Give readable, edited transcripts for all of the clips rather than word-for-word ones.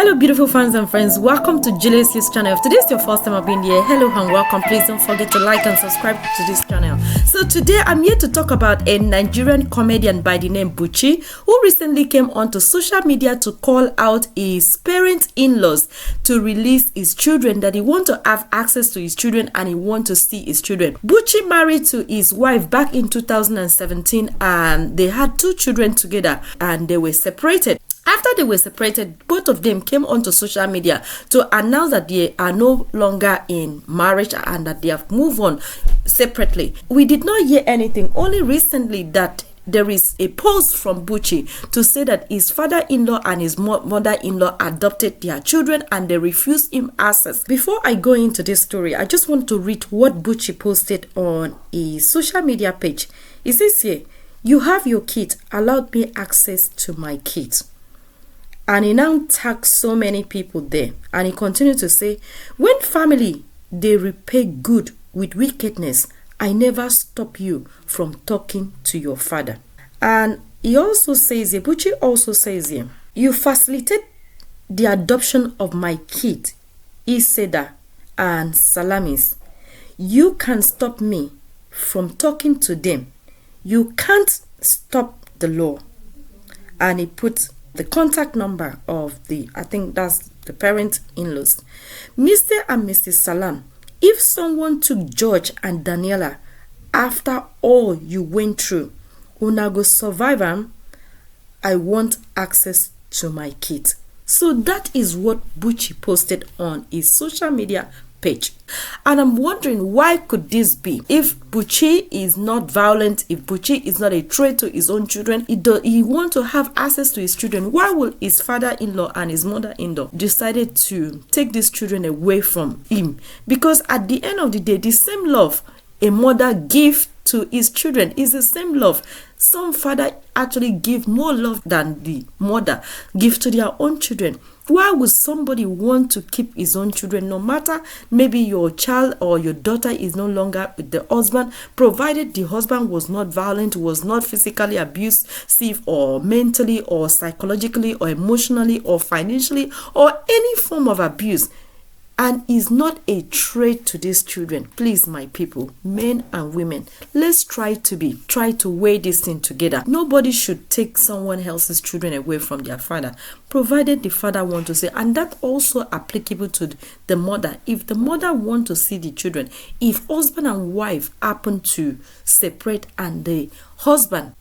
Hello beautiful fans and friends, welcome to JulietJules channel. If today is your first time of being here, hello and welcome. Please don't forget to like and subscribe to this channel. So today I'm here to talk about a Nigerian comedian by the name Buchi, who recently came onto social media to call out his parent-in-laws to release his children, that he want to have access to his children and he want to see his children. Buchi married to his wife back in 2017 and they had 2 children together and they were separated. After they were separated, both of them came onto social media to announce that they are no longer in marriage and that they have moved on separately. We did not hear anything, only recently that there is a post from Buchi to say that his father-in-law and his mother-in-law adopted their children and they refused him access. Before I go into this story, I just want to read what Buchi posted on his social media page. He says here, "You have your kid, allowed me access to my kids." And he now tagged so many people there. And he continued to say, "When family, they repay good with wickedness, I never stop you from talking to your father." And he also says, Buchi also says here, "You facilitate the adoption of my kid, Iseda and Salamis. You can stop me from talking to them. You can't stop the law." And he put the contact number of I think that's the parent-in-laws. "Mr. and Mrs. Salam, if someone took George and Daniela after all you went through, una go survive them, I want access to my kids." So that is what Buchi posted on his social media page. And I'm wondering, why could this be? If Buchi is not violent, if Buchi is not a threat to his own children, he want to have access to his children, why will his father-in-law and his mother-in-law decided to take these children away from him? Because at the end of the day, the same love a mother gives to his children is the same love. Some father actually give more love than the mother give to their own children. Why would somebody want to keep his own children, no matter maybe your child or your daughter is no longer with the husband, provided the husband was not violent, was not physically abusive or mentally or psychologically or emotionally or financially or any form of abuse, and is not a threat to these children? Please, my people, men and women, let's try to weigh this thing together. Nobody should take someone else's children away from their father, provided the father want to say, and that also applicable to the mother. If the mother want to see the children, if husband and wife happen to separate and the husband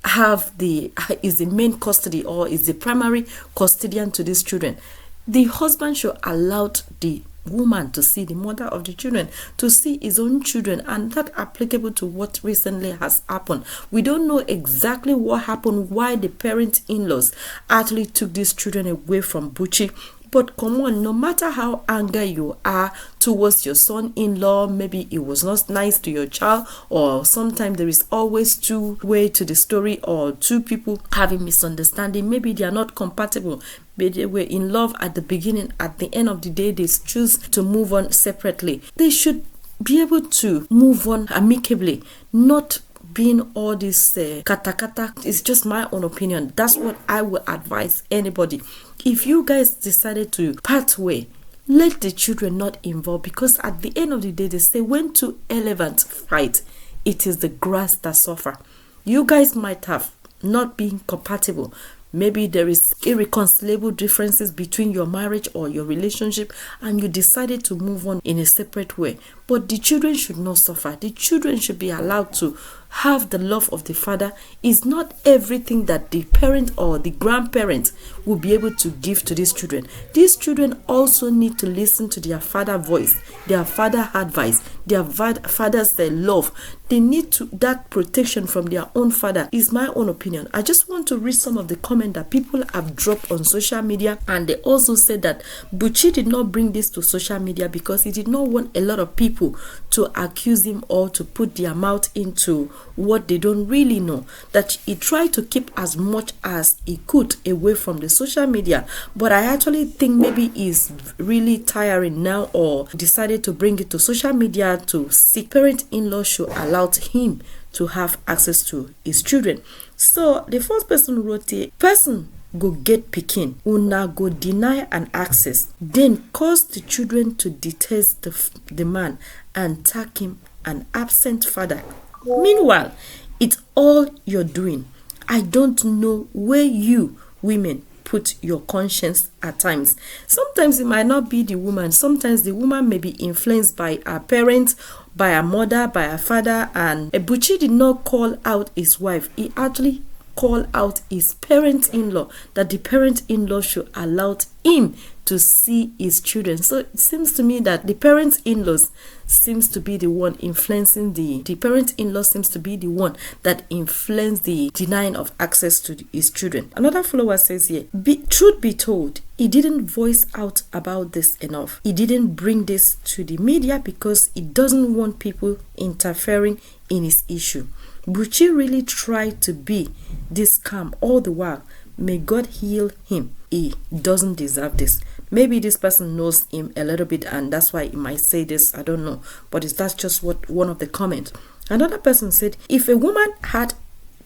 is the main custody or is the primary custodian to these children, the husband should allow the woman to see the mother of the children, to see his own children, and that applicable to what recently has happened. We don't know exactly what happened, why the parent-in-laws actually took these children away from Buchi. But come on, no matter how angry you are towards your son-in-law, maybe it was not nice to your child, or sometimes there is always 2 ways to the story, or 2 people having misunderstanding. Maybe they are not compatible. Maybe they were in love at the beginning. At the end of the day, they choose to move on separately. They should be able to move on amicably, not being all this kata. It's just my own opinion. That's what I would advise anybody. If you guys decided to part way, let the children not involved, because at the end of the day, they say when 2 elephants fight, it is the grass that suffer. You guys might have not been compatible. Maybe there is irreconcilable differences between your marriage or your relationship and you decided to move on in a separate way. But the children should not suffer. The children should be allowed to have the love of the father. Is not everything that the parent or the grandparent will be able to give to these children. These children also need to listen to their father's voice, their father's advice, their father's love. They need that protection from their own father, is my own opinion. I just want to read some of the comments that people have dropped on social media, and they also said that Buchi did not bring this to social media because he did not want a lot of people to accuse him or to put their mouth into what they don't really know. That he tried to keep as much as he could away from the social media. But I actually think maybe he's really tiring now, or decided to bring it to social media to see parent-in-law should allow him to have access to his children. So the first person wrote, a person go get pikin, una go deny an access, then cause the children to detest the man and tag him an absent father. Meanwhile, it's all you're doing. I don't know where you women put your conscience at times. Sometimes it might not be the woman. Sometimes the woman may be influenced by her parents, by her mother, by her father. And Buchi did not call out his wife. He actually called out his parent-in-law, that the parent-in-law should allow him to see his children. So it seems to me that the parent-in-laws seems to be the one influencing the parent-in-law seems to be the one that influenced the denying of access to his children. Another follower says here, truth be told, he didn't voice out about this enough. He didn't bring this to the media because he doesn't want people interfering in his issue. Buchi really tried to be this calm all the while. May God heal him. He doesn't deserve this. Maybe this person knows him a little bit and that's why he might say this. I don't know. But that's just what one of the comments. Another person said, if a woman had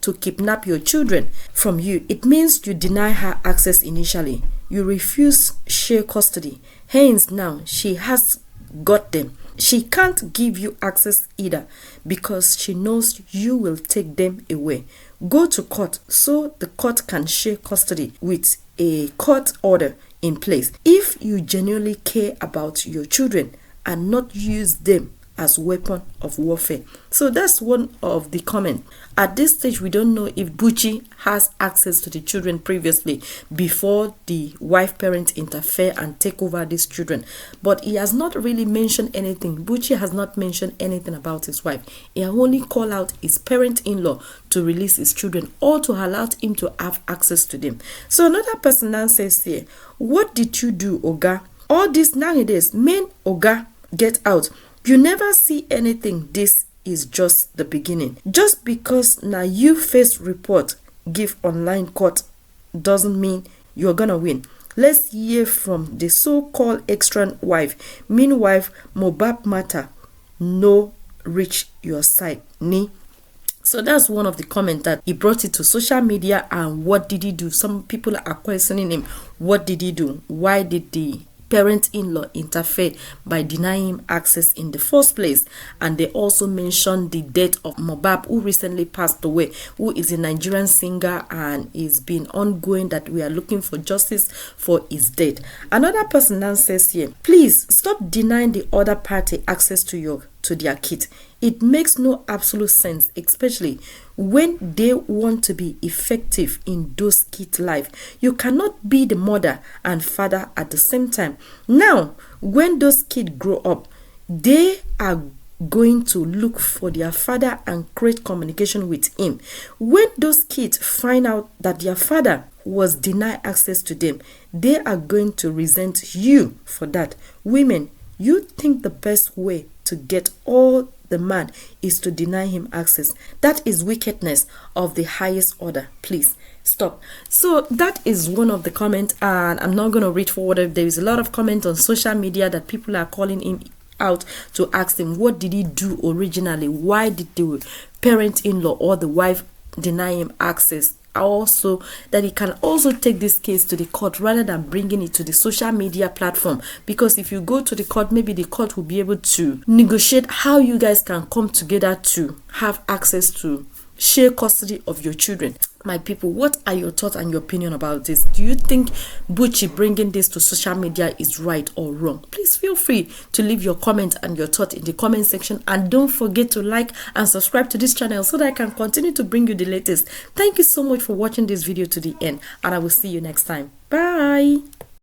to kidnap your children from you, it means you deny her access initially. You refuse share custody. Hence now she has got them. She can't give you access either because she knows you will take them away. Go to court so the court can share custody with a court order in place. If you genuinely care about your children and not use them as weapon of warfare. So that's one of the comments. At this stage, we don't know if Buchi has access to the children previously before the wife parents interfere and take over these children. But he has not really mentioned anything. Buchi has not mentioned anything about his wife. He only called out his parent-in-law to release his children or to allow him to have access to them. So another person now says here, what did you do, Oga? All this nowadays, men, Oga, get out. You never see anything. This is just the beginning. Just because now you face report, give online court doesn't mean you're gonna win. Let's hear from the so-called estranged wife. Meanwhile, Mobab matter no reach your side. Ni. So that's one of the comments that he brought it to social media. And what did he do? Some people are questioning him. What did he do? Why did the parent-in-law interfered by denying him access in the first place? And they also mentioned the death of Mobab, who recently passed away, who is a Nigerian singer, and it's been ongoing that we are looking for justice for his death. Another person now says here, please stop denying the other party access to their kids. It makes no absolute sense, especially when they want to be effective in those kids' life. You cannot be the mother and father at the same time. Now, when those kids grow up, they are going to look for their father and create communication with him. When those kids find out that their father was denied access to them, they are going to resent you for that. Women, you think the best way to get all the man is to deny him access. That is wickedness of the highest order. Please stop. So that is one of the comments, and I'm not going to read forward. There is a lot of comments on social media that people are calling him out to ask him, what did he do originally? Why did the parent-in-law or the wife deny him access? Also, that he can also take this case to the court rather than bringing it to the social media platform, because if you go to the court, maybe the court will be able to negotiate how you guys can come together to have access to share custody of your children. My people, what are your thoughts and your opinion about this? Do you think Buchi bringing this to social media is right or wrong? Please feel free to leave your comment and your thought in the comment section, and don't forget to like and subscribe to this channel so that I can continue to bring you the latest. Thank you so much for watching this video to the end, and I will see you next time. Bye.